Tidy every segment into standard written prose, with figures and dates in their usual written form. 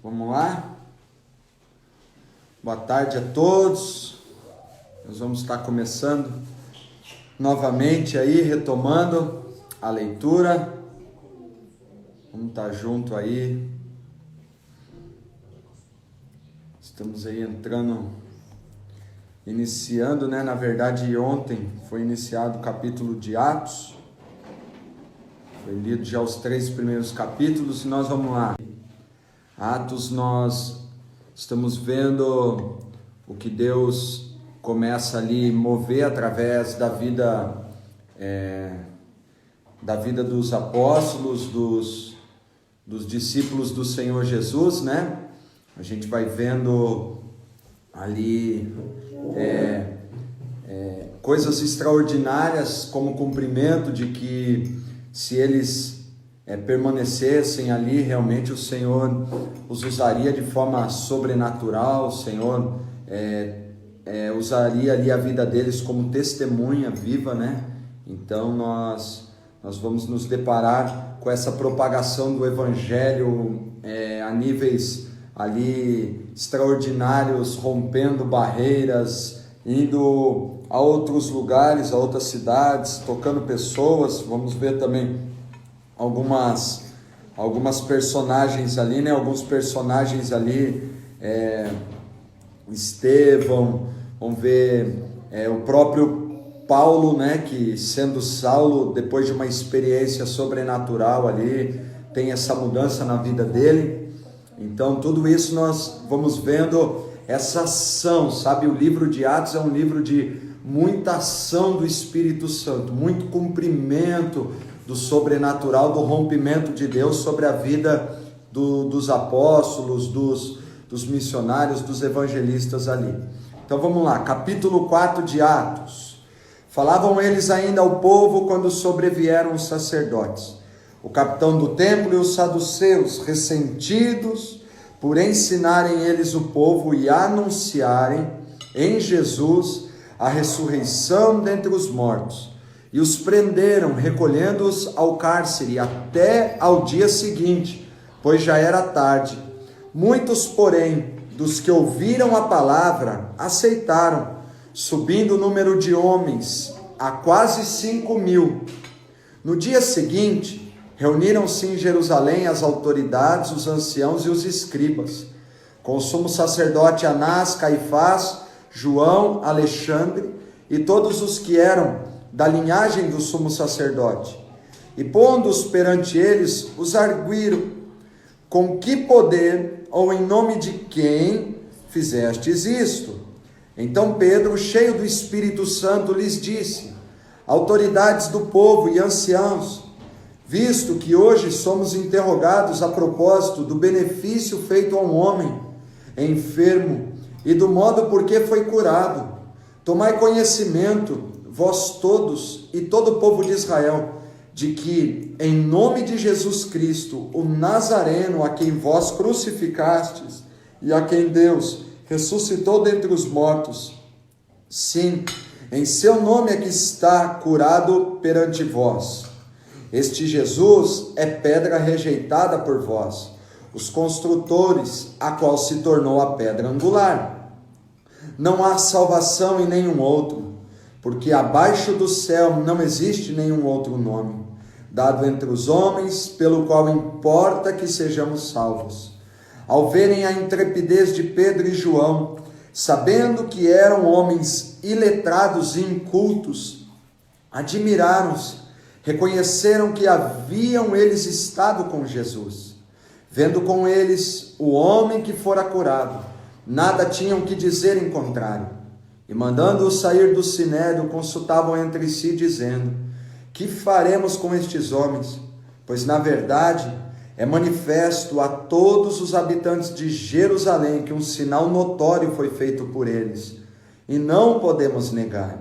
Vamos lá? Boa tarde a todos. Nós vamos estar começando novamente aí, retomando a leitura. Vamos estar junto aí. Estamos aí iniciando, né? Na verdade, ontem foi iniciado o capítulo de Atos. Foi lido já os 3 primeiros capítulos e nós vamos lá. Atos, nós estamos vendo o que Deus começa ali mover através da vida dos apóstolos, dos discípulos do Senhor Jesus, né? A gente vai vendo ali coisas extraordinárias como cumprimento de que se eles permanecessem ali, realmente o Senhor os usaria de forma sobrenatural. O Senhor usaria ali a vida deles como testemunha viva, né? Então nós vamos nos deparar com essa propagação do Evangelho a níveis ali extraordinários, rompendo barreiras, indo a outros lugares, a outras cidades, tocando pessoas. Vamos ver também algumas personagens ali, né? Alguns personagens ali, Estevão, vamos ver o próprio Paulo, né? Que sendo Saulo, depois de uma experiência sobrenatural ali, tem essa mudança na vida dele. Então tudo isso nós vamos vendo essa ação, sabe? O livro de Atos é um livro de muita ação do Espírito Santo, muito cumprimento do sobrenatural, do rompimento de Deus sobre a vida dos apóstolos, dos missionários, dos evangelistas ali. Então vamos lá, capítulo 4 de Atos. Falavam eles ainda ao povo quando sobrevieram os sacerdotes, o capitão do templo e os saduceus, ressentidos por ensinarem eles o povo e anunciarem em Jesus a ressurreição dentre os mortos. E os prenderam, recolhendo-os ao cárcere até ao dia seguinte, pois já era tarde. Muitos, porém, dos que ouviram a palavra, aceitaram, subindo o número de homens a quase 5.000. No dia seguinte, reuniram-se em Jerusalém as autoridades, os anciãos e os escribas, com o sumo sacerdote Anás, Caifás, João, Alexandre e todos os que eram da linhagem do sumo sacerdote. E pondo-os perante eles, os arguíram: com que poder ou em nome de quem fizestes isto? Então Pedro, cheio do Espírito Santo, lhes disse: autoridades do povo e anciãos, visto que hoje somos interrogados a propósito do benefício feito a um homem enfermo e do modo por que foi curado, tomai conhecimento, vós todos e todo o povo de Israel, de que em nome de Jesus Cristo, o Nazareno, a quem vós crucificastes e a quem Deus ressuscitou dentre os mortos, sim, em seu nome é que está curado perante vós. Este Jesus é pedra rejeitada por vós, os construtores, a qual se tornou a pedra angular. Não há salvação em nenhum outro, porque abaixo do céu não existe nenhum outro nome, dado entre os homens, pelo qual importa que sejamos salvos. Ao verem a intrepidez de Pedro e João, sabendo que eram homens iletrados e incultos, admiraram-se, reconheceram que haviam eles estado com Jesus. Vendo com eles o homem que fora curado, nada tinham que dizer em contrário. E mandando-os sair do sinédrio, consultavam entre si, dizendo: que faremos com estes homens? Pois na verdade é manifesto a todos os habitantes de Jerusalém que um sinal notório foi feito por eles, e não podemos negar.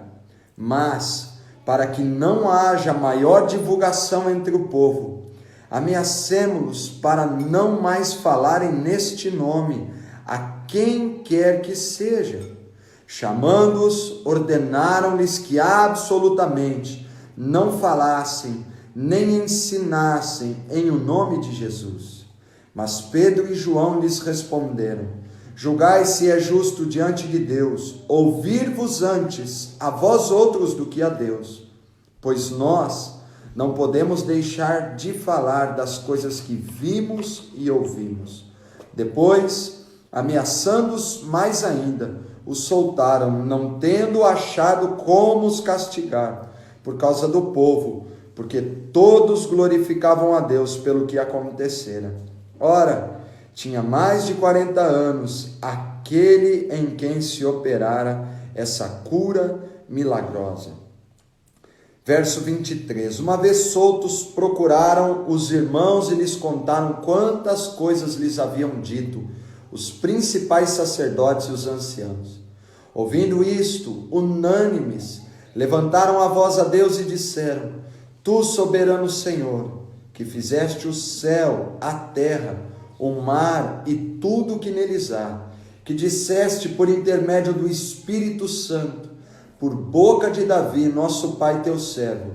Mas, para que não haja maior divulgação entre o povo, ameacemo-los para não mais falarem neste nome a quem quer que seja. Chamando-os, ordenaram-lhes que absolutamente não falassem nem ensinassem em o nome de Jesus. Mas Pedro e João lhes responderam: julgai se é justo diante de Deus ouvir-vos antes a vós outros do que a Deus, pois nós não podemos deixar de falar das coisas que vimos e ouvimos. Depois, ameaçando-os mais ainda, os soltaram, não tendo achado como os castigar, por causa do povo, porque todos glorificavam a Deus pelo que acontecera. Ora, tinha mais de 40 anos aquele em quem se operara essa cura milagrosa. Verso 23. Uma vez soltos, procuraram os irmãos e lhes contaram quantas coisas lhes haviam dito os principais sacerdotes e os anciãos. Ouvindo isto, unânimes, levantaram a voz a Deus e disseram: Tu, soberano Senhor, que fizeste o céu, a terra, o mar e tudo o que neles há, que disseste por intermédio do Espírito Santo, por boca de Davi, nosso pai teu servo,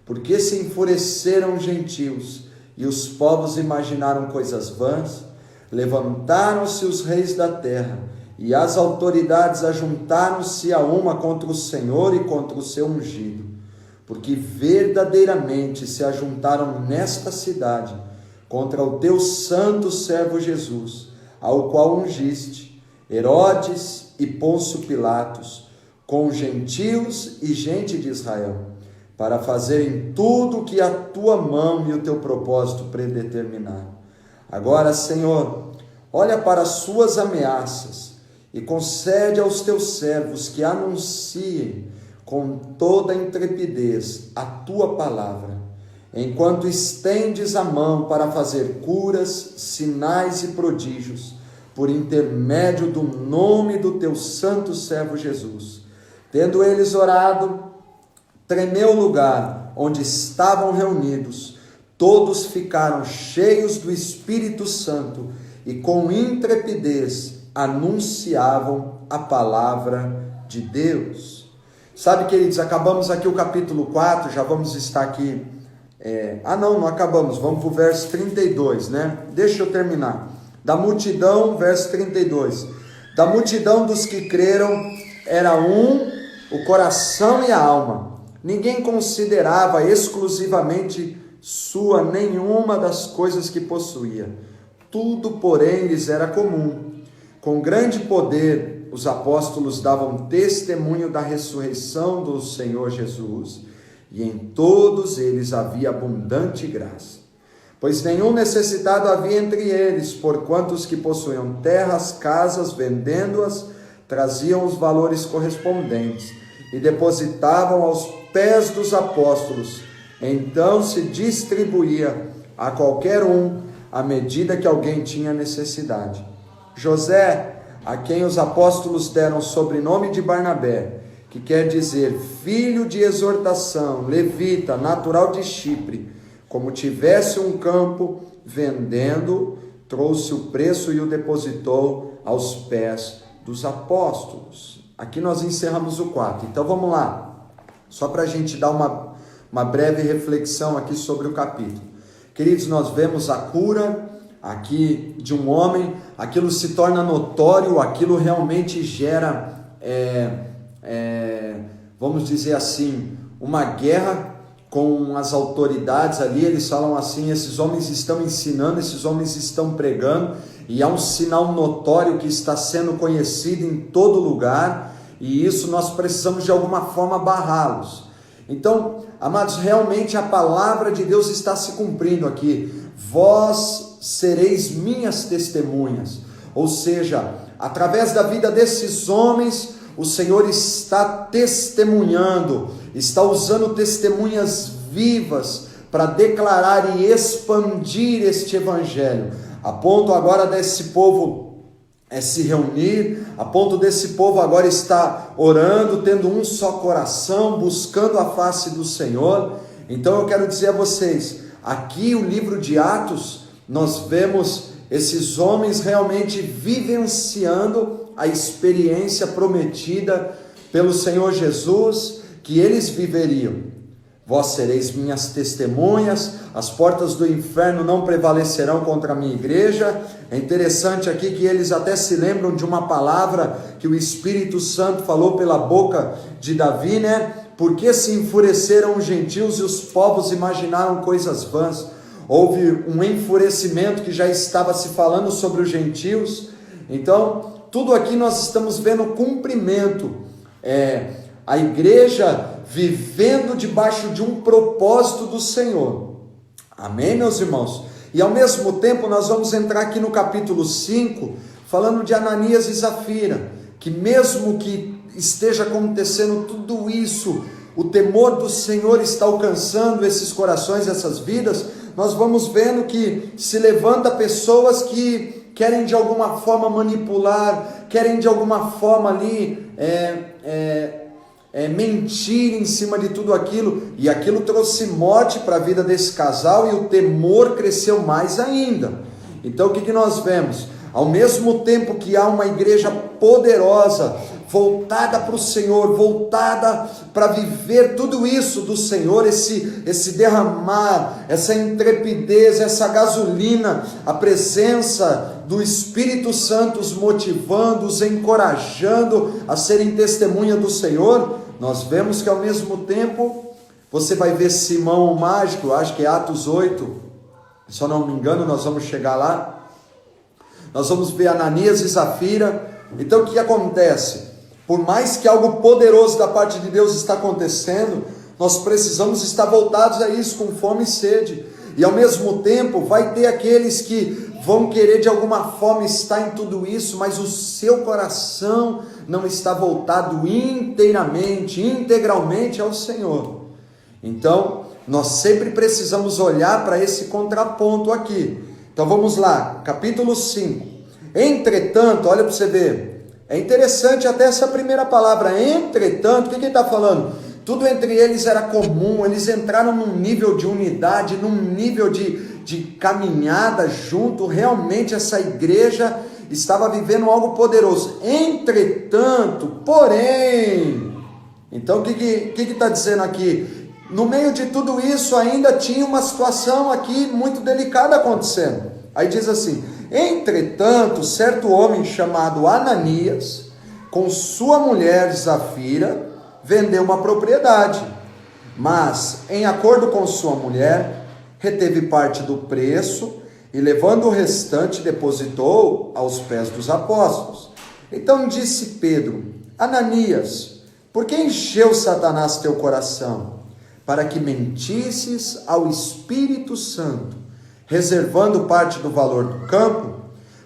porque se enfureceram os gentios e os povos imaginaram coisas vãs, levantaram-se os reis da terra e as autoridades ajuntaram-se a uma contra o Senhor e contra o seu ungido, porque verdadeiramente se ajuntaram nesta cidade contra o teu santo servo Jesus, ao qual ungiste, Herodes e Pôncio Pilatos, com gentios e gente de Israel, para fazerem tudo o que a tua mão e o teu propósito predeterminaram. Agora, Senhor, olha para as suas ameaças e concede aos teus servos que anunciem com toda intrepidez a tua palavra, enquanto estendes a mão para fazer curas, sinais e prodígios, por intermédio do nome do teu santo servo Jesus. Tendo eles orado, tremeu o lugar onde estavam reunidos, todos ficaram cheios do Espírito Santo e com intrepidez anunciavam a palavra de Deus. Sabe, queridos, acabamos aqui o capítulo 4, já vamos estar aqui, não acabamos, vamos para o verso 32, né? Deixa eu terminar. Da multidão, verso 32, da multidão dos que creram, era o coração e a alma. Ninguém considerava exclusivamente sua nenhuma das coisas que possuía. Tudo, porém, lhes era comum. Com grande poder, os apóstolos davam testemunho da ressurreição do Senhor Jesus, e em todos eles havia abundante graça. Pois nenhum necessitado havia entre eles, porquanto os que possuíam terras, casas, vendendo-as, traziam os valores correspondentes e depositavam aos pés dos apóstolos. Então se distribuía a qualquer um à medida que alguém tinha necessidade. José, a quem os apóstolos deram o sobrenome de Barnabé, que quer dizer filho de exortação, levita, natural de Chipre, como tivesse um campo, vendendo, trouxe o preço e o depositou aos pés dos apóstolos. Aqui nós encerramos o 4. Então vamos lá, só para a gente dar uma breve reflexão aqui sobre o capítulo. Queridos, nós vemos a cura aqui de um homem, aquilo se torna notório, aquilo realmente gera, vamos dizer assim, uma guerra com as autoridades ali. Eles falam assim: esses homens estão ensinando, esses homens estão pregando, e há um sinal notório que está sendo conhecido em todo lugar, e isso nós precisamos de alguma forma barrá-los. Então, amados, realmente a palavra de Deus está se cumprindo aqui. Vós sereis minhas testemunhas. Ou seja, através da vida desses homens, o Senhor está testemunhando, está usando testemunhas vivas para declarar e expandir este evangelho, a ponto agora desse povo se reunir, a ponto desse povo agora estar orando, tendo um só coração, buscando a face do Senhor. Então eu quero dizer a vocês, aqui o livro de Atos, nós vemos esses homens realmente vivenciando a experiência prometida pelo Senhor Jesus, que eles viveriam. Vós sereis minhas testemunhas, as portas do inferno não prevalecerão contra a minha igreja. É interessante aqui que eles até se lembram de uma palavra que o Espírito Santo falou pela boca de Davi, né? Porque se enfureceram os gentios e os povos imaginaram coisas vãs. Houve um enfurecimento que já estava se falando sobre os gentios. Então, tudo aqui nós estamos vendo cumprimento. A igreja vivendo debaixo de um propósito do Senhor. Amém, meus irmãos? E ao mesmo tempo nós vamos entrar aqui no capítulo 5, falando de Ananias e Zafira, que mesmo que esteja acontecendo tudo isso, o temor do Senhor está alcançando esses corações, essas vidas, nós vamos vendo que se levanta pessoas que querem de alguma forma manipular, querem de alguma forma ali mentir em cima de tudo aquilo, e aquilo trouxe morte para a vida desse casal, e o temor cresceu mais ainda. Então o que nós vemos? Ao mesmo tempo que há uma igreja poderosa, voltada para o Senhor, voltada para viver tudo isso do Senhor, esse derramar, essa intrepidez, essa gasolina, a presença do Espírito Santo os motivando, os encorajando a serem testemunha do Senhor, nós vemos que ao mesmo tempo, você vai ver Simão o mágico, acho que é Atos 8, se eu não me engano, nós vamos chegar lá, nós vamos ver Ananias e Zafira. Então o que acontece? Por mais que algo poderoso da parte de Deus está acontecendo, nós precisamos estar voltados a isso com fome e sede. E ao mesmo tempo vai ter aqueles que vão querer de alguma forma estar em tudo isso, mas o seu coração não está voltado integralmente ao Senhor. Então, nós sempre precisamos olhar para esse contraponto aqui. Então vamos lá, capítulo 5. Entretanto, olha para você ver, é interessante até essa primeira palavra, entretanto, o que ele está falando? Tudo entre eles era comum, eles entraram num nível de unidade, num nível de caminhada junto, realmente essa igreja estava vivendo algo poderoso. Entretanto, porém, então o que está dizendo aqui? No meio de tudo isso ainda tinha uma situação aqui muito delicada acontecendo. Aí diz assim, entretanto, certo homem chamado Ananias, com sua mulher Zafira, vendeu uma propriedade, mas em acordo com sua mulher, reteve parte do preço e levando o restante depositou aos pés dos apóstolos. Então disse Pedro, Ananias, por que encheu Satanás teu coração? Para que mentisses ao Espírito Santo, reservando parte do valor do campo,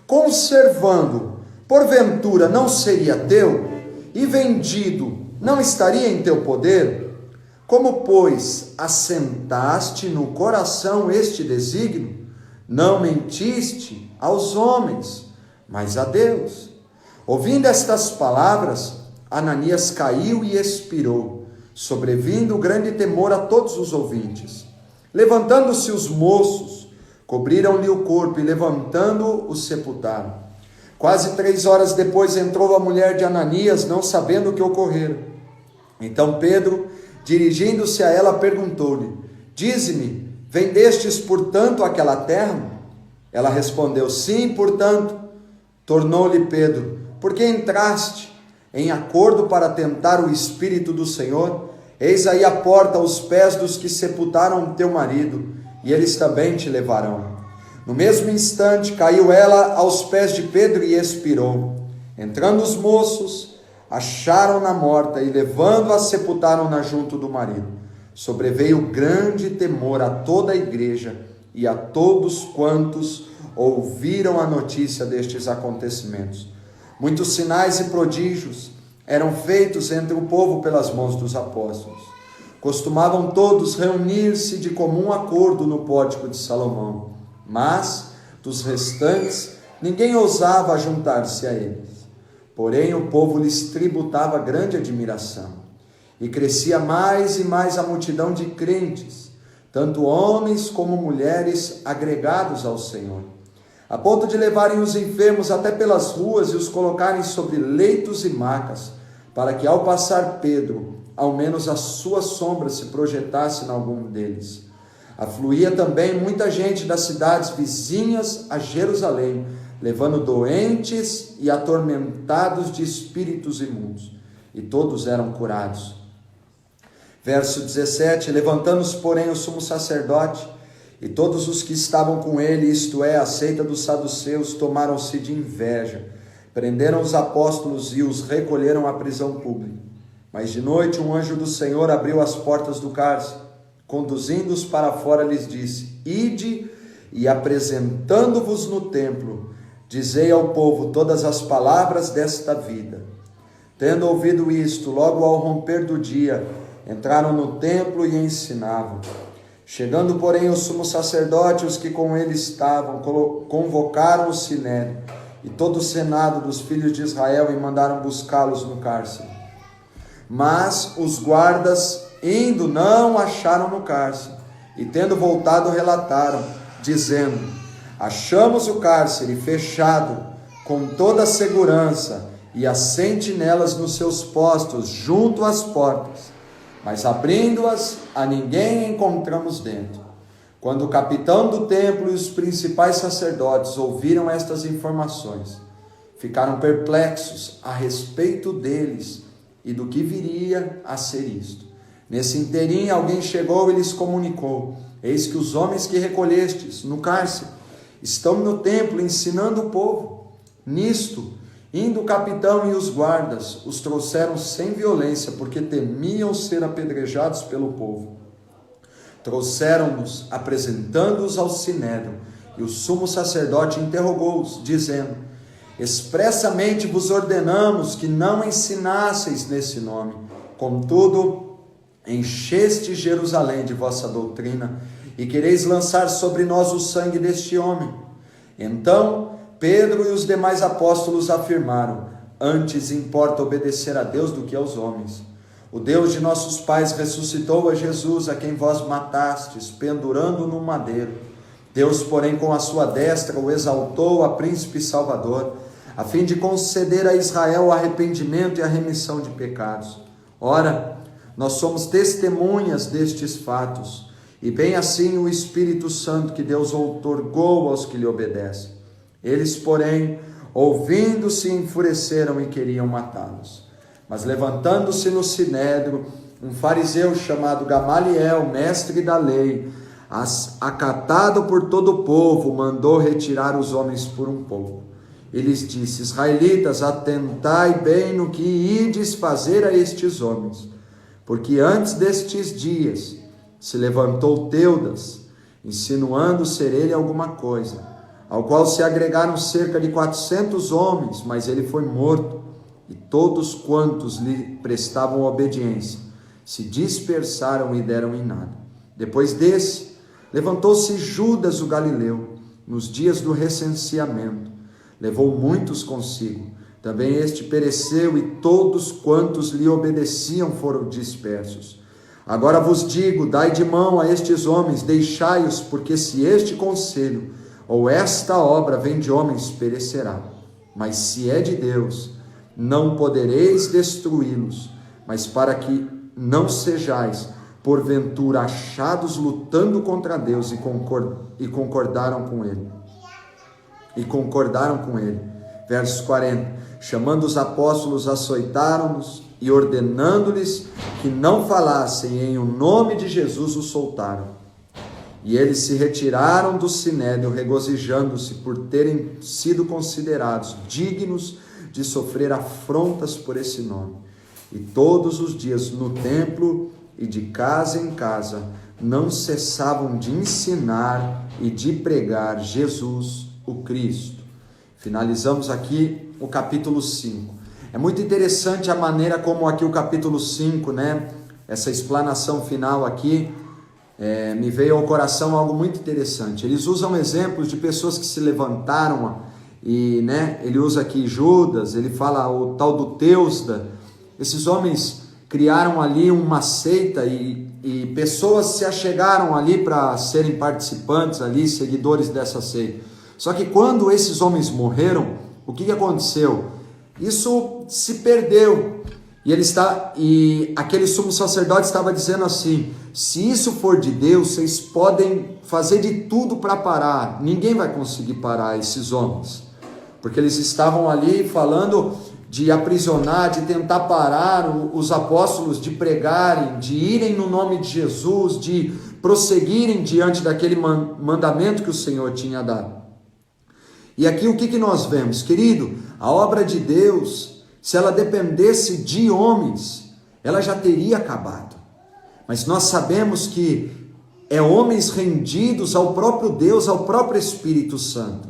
conservando, porventura não seria teu, e vendido não estaria em teu poder? Como, pois, assentaste no coração este desígnio, não mentiste aos homens, mas a Deus. Ouvindo estas palavras, Ananias caiu e expirou, sobrevindo grande temor a todos os ouvintes. Levantando-se os moços, cobriram-lhe o corpo e levantando-o sepultaram. Quase 3 horas depois entrou a mulher de Ananias, não sabendo o que ocorrera. Então Pedro, dirigindo-se a ela, perguntou-lhe, dize-me, vendestes portanto aquela terra? Ela respondeu, sim, portanto. Tornou-lhe Pedro, por que entraste em acordo para tentar o Espírito do Senhor? Eis aí a porta aos pés dos que sepultaram teu marido, e eles também te levarão. No mesmo instante caiu ela aos pés de Pedro e expirou. Entrando os moços, acharam-na morta e levando-a sepultaram-na junto do marido. Sobreveio grande temor a toda a igreja e a todos quantos ouviram a notícia destes acontecimentos. Muitos sinais e prodígios eram feitos entre o povo pelas mãos dos apóstolos. Costumavam todos reunir-se de comum acordo no pórtico de Salomão, mas dos restantes ninguém ousava juntar-se a eles. Porém o povo lhes tributava grande admiração, e crescia mais e mais a multidão de crentes, tanto homens como mulheres agregados ao Senhor, a ponto de levarem os enfermos até pelas ruas e os colocarem sobre leitos e macas, para que ao passar Pedro ao menos a sua sombra se projetasse em algum deles. Afluía também muita gente das cidades vizinhas a Jerusalém, levando doentes e atormentados de espíritos imundos, e todos eram curados. Verso 17: levantando-se, porém, o sumo sacerdote e todos os que estavam com ele, isto é, a seita dos saduceus, tomaram-se de inveja, prenderam os apóstolos e os recolheram à prisão pública. Mas de noite um anjo do Senhor abriu as portas do cárcere, conduzindo-os para fora, lhes disse: ide e, apresentando-vos no templo, dizei ao povo todas as palavras desta vida. Tendo ouvido isto, logo ao romper do dia, entraram no templo e ensinavam. Chegando, porém, o sumo sacerdote e os que com ele estavam, convocaram o sinédrio e todo o senado dos filhos de Israel e mandaram buscá-los no cárcere. Mas os guardas, indo, não acharam no cárcere, e tendo voltado, relataram, dizendo: achamos o cárcere fechado com toda a segurança e as sentinelas nos seus postos junto às portas, mas abrindo-as, a ninguém encontramos dentro. Quando o capitão do templo e os principais sacerdotes ouviram estas informações, ficaram perplexos a respeito deles e do que viria a ser isto. Nesse interim, alguém chegou e lhes comunicou: eis que os homens que recolhestes no cárcere estão no templo ensinando o povo. Nisto, indo o capitão e os guardas, os trouxeram sem violência, porque temiam ser apedrejados pelo povo. Trouxeram-nos, apresentando-os ao sinédrio, e o sumo sacerdote interrogou-os, dizendo: expressamente vos ordenamos que não ensinasseis nesse nome. Contudo, encheste Jerusalém de vossa doutrina, e quereis lançar sobre nós o sangue deste homem. Então Pedro e os demais apóstolos afirmaram: antes importa obedecer a Deus do que aos homens. O Deus de nossos pais ressuscitou a Jesus, a quem vós matastes, pendurando no madeiro. Deus, porém, com a sua destra o exaltou a príncipe salvador, a fim de conceder a Israel o arrependimento e a remissão de pecados. Ora, nós somos testemunhas destes fatos, e bem assim o Espírito Santo que Deus outorgou aos que lhe obedecem. Eles, porém, ouvindo-se, enfureceram e queriam matá-los. Mas levantando-se no sinédrio, um fariseu chamado Gamaliel, mestre da lei, acatado por todo o povo, mandou retirar os homens por um pouco. E lhes disse: israelitas, atentai bem no que ides fazer a estes homens, porque antes destes dias se levantou Teudas, insinuando ser ele alguma coisa, ao qual se agregaram cerca de 400 homens, mas ele foi morto, e todos quantos lhe prestavam obediência se dispersaram e deram em nada. Depois desse, levantou-se Judas o Galileu, nos dias do recenseamento, levou muitos consigo. Também este pereceu, e todos quantos lhe obedeciam foram dispersos. Agora vos digo, dai de mão a estes homens, deixai-os, porque se este conselho ou esta obra vem de homens, perecerá. Mas se é de Deus, não podereis destruí-los, mas para que não sejais, porventura, achados lutando contra Deus, e concordaram com ele. Versos 40. Chamando os apóstolos, açoitaram-nos, e ordenando-lhes que não falassem em o nome de Jesus, os soltaram. E eles se retiraram do sinédrio, regozijando-se por terem sido considerados dignos de sofrer afrontas por esse nome. E todos os dias no templo e de casa em casa não cessavam de ensinar e de pregar Jesus o Cristo. Finalizamos aqui o capítulo 5. É muito interessante a maneira como aqui o capítulo 5, essa explanação final aqui, me veio ao coração algo muito interessante. Eles usam exemplos de pessoas que se levantaram, e ele usa aqui Judas, ele fala o tal do Teusda. Esses homens criaram ali uma seita, e pessoas se achegaram ali para serem participantes ali, seguidores dessa seita. Só que quando esses homens morreram, o que aconteceu? Isso se perdeu, E aquele sumo sacerdote estava dizendo assim: se isso for de Deus, vocês podem fazer de tudo para parar, ninguém vai conseguir parar esses homens, porque eles estavam ali falando de aprisionar, de tentar parar os apóstolos de pregarem, de irem no nome de Jesus, de prosseguirem diante daquele mandamento que o Senhor tinha dado. E aqui o que nós vemos, querido? A obra de Deus, se ela dependesse de homens, ela já teria acabado. Mas nós sabemos que é homens rendidos ao próprio Deus, ao próprio Espírito Santo.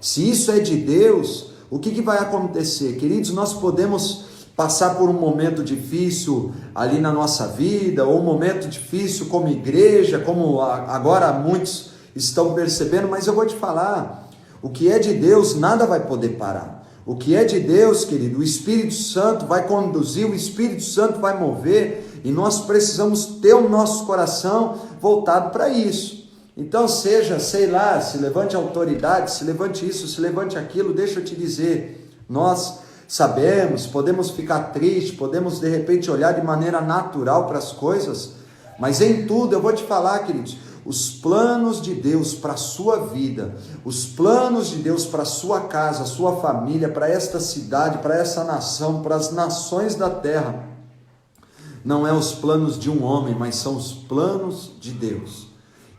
Se isso é de Deus, o que vai acontecer? Queridos, nós podemos passar por um momento difícil ali na nossa vida, ou um momento difícil como igreja, como agora muitos estão percebendo, mas eu vou te falar, o que é de Deus nada vai poder parar. O que é de Deus, querido, o Espírito Santo vai conduzir, o Espírito Santo vai mover, e nós precisamos ter o nosso coração voltado para isso. Então seja, sei lá, se levante autoridade, se levante isso, se levante aquilo, deixa eu te dizer, nós sabemos, podemos ficar tristes, podemos de repente olhar de maneira natural para as coisas, mas em tudo eu vou te falar, queridos, os planos de Deus para a sua vida, os planos de Deus para a sua casa, a sua família, para esta cidade, para essa nação, para as nações da terra, não é os planos de um homem, mas são os planos de Deus.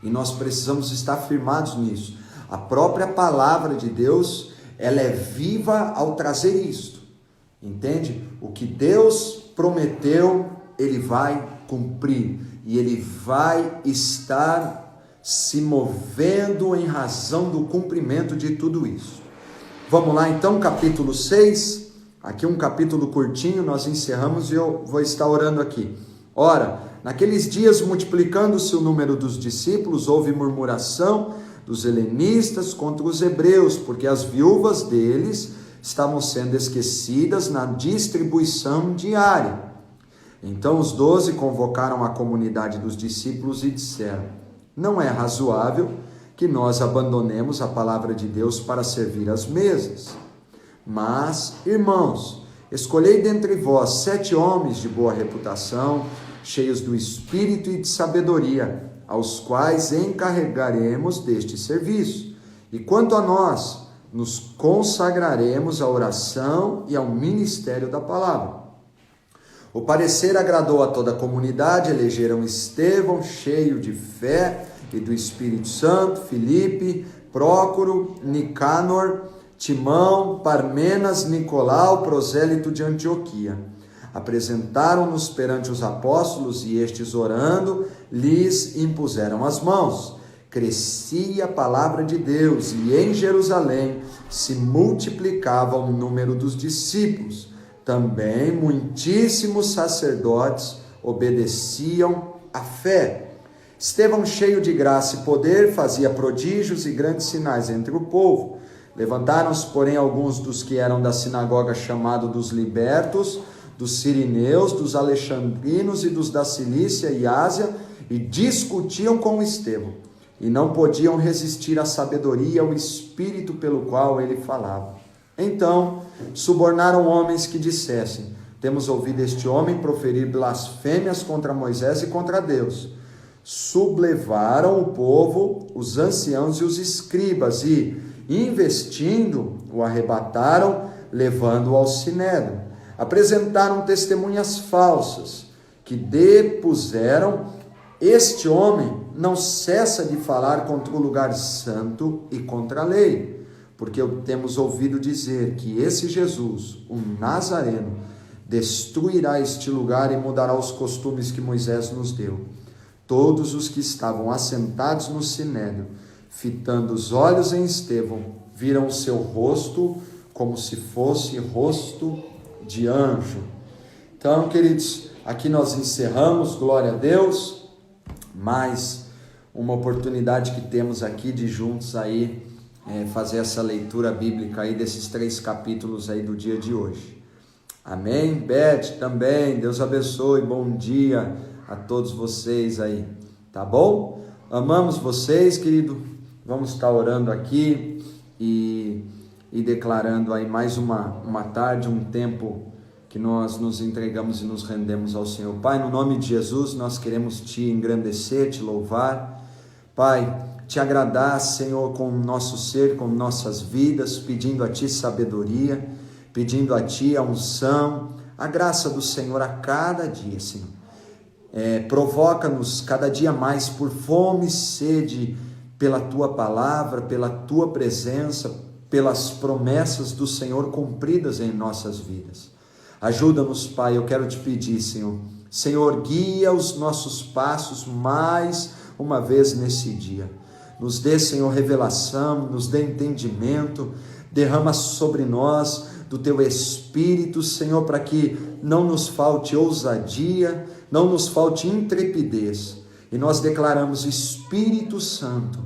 E nós precisamos estar firmados nisso. A própria palavra de Deus, ela é viva ao trazer isto. Entende? O que Deus prometeu, Ele vai cumprir. E Ele vai estar se movendo em razão do cumprimento de tudo isso. Vamos lá então, capítulo 6. Aqui um capítulo curtinho, nós encerramos e eu vou estar orando aqui. Ora, naqueles dias, multiplicando-se o número dos discípulos, houve murmuração dos helenistas contra os hebreus, porque as viúvas deles estavam sendo esquecidas na distribuição diária. Então os 12 convocaram a comunidade dos discípulos e disseram: não é razoável que nós abandonemos a palavra de Deus para servir às mesas. Mas, irmãos, escolhei dentre vós 7 homens de boa reputação, cheios do Espírito e de sabedoria, aos quais encarregaremos deste serviço. E quanto a nós, nos consagraremos à oração e ao ministério da palavra. O parecer agradou a toda a comunidade, elegeram Estevão, cheio de fé e do Espírito Santo, Filipe, Prócoro, Nicanor, Timão, Parmenas, Nicolau, prosélito de Antioquia. Apresentaram-nos perante os apóstolos e estes, orando, lhes impuseram as mãos. Crescia a palavra de Deus e em Jerusalém se multiplicava o número dos discípulos. Também muitíssimos sacerdotes obedeciam à fé. Estevão, cheio de graça e poder, fazia prodígios e grandes sinais entre o povo. Levantaram-se, porém, alguns dos que eram da sinagoga chamado dos libertos, dos sirineus, dos alexandrinos e dos da Cilícia e Ásia, e discutiam com Estevão, e não podiam resistir à sabedoria e ao espírito pelo qual ele falava. Então, subornaram homens que dissessem: temos ouvido este homem proferir blasfêmias contra Moisés e contra Deus. Sublevaram o povo, os anciãos e os escribas, e, investindo, o arrebataram, levando-o ao sinédrio. Apresentaram testemunhas falsas, que depuseram: este homem não cessa de falar contra o lugar santo e contra a lei, porque temos ouvido dizer que esse Jesus, o Nazareno, destruirá este lugar e mudará os costumes que Moisés nos deu. Todos os que estavam assentados no sinédrio, fitando os olhos em Estevão, viram o seu rosto como se fosse rosto de anjo. Então, queridos, aqui nós encerramos, glória a Deus, mais uma oportunidade que temos aqui de juntos aí fazer essa leitura bíblica aí desses 3 capítulos aí do dia de hoje. Amém? Beth também, Deus abençoe, bom dia a todos vocês aí, tá bom? Amamos vocês, querido, vamos estar orando aqui e declarando aí mais uma tarde, um tempo que nós nos entregamos e nos rendemos ao Senhor. Pai, no nome de Jesus, nós queremos Te engrandecer, Te louvar. Pai, Te agradar, Senhor, com o nosso ser, com nossas vidas, pedindo a Ti sabedoria, pedindo a Ti a unção, a graça do Senhor a cada dia, Senhor. Provoca-nos cada dia mais por fome e sede pela Tua palavra, pela Tua presença, pelas promessas do Senhor cumpridas em nossas vidas. Ajuda-nos, Pai, eu quero Te pedir, Senhor. Senhor, guia os nossos passos mais uma vez nesse dia. Nos dê, Senhor, revelação, nos dê entendimento, derrama sobre nós do Teu Espírito, Senhor, para que não nos falte ousadia, não nos falte intrepidez. E nós declaramos, Espírito Santo,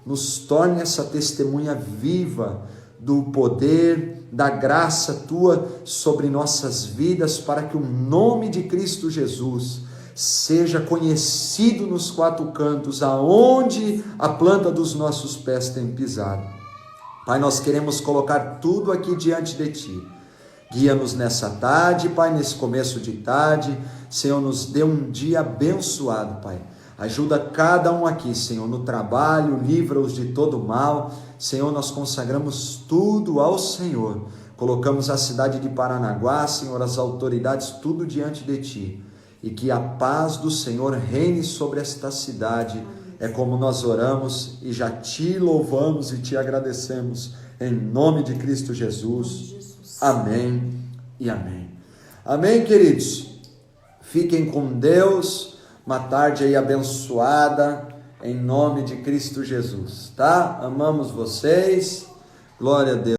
nos torne essa testemunha viva do poder, da graça Tua sobre nossas vidas, para que o nome de Cristo Jesus seja conhecido nos quatro cantos, aonde a planta dos nossos pés tem pisado. Pai, nós queremos colocar tudo aqui diante de Ti. Guia-nos nessa tarde, Pai, nesse começo de tarde. Senhor, nos dê um dia abençoado, Pai. Ajuda cada um aqui, Senhor, no trabalho, livra-os de todo mal. Senhor, nós consagramos tudo ao Senhor. Colocamos a cidade de Paranaguá, Senhor, as autoridades, tudo diante de Ti. E que a paz do Senhor reine sobre esta cidade. É como nós oramos e já Te louvamos e Te agradecemos. Em nome de Cristo Jesus. Amém e amém. Amém, queridos? Fiquem com Deus. Uma tarde aí abençoada, em nome de Cristo Jesus, tá? Amamos vocês, glória a Deus.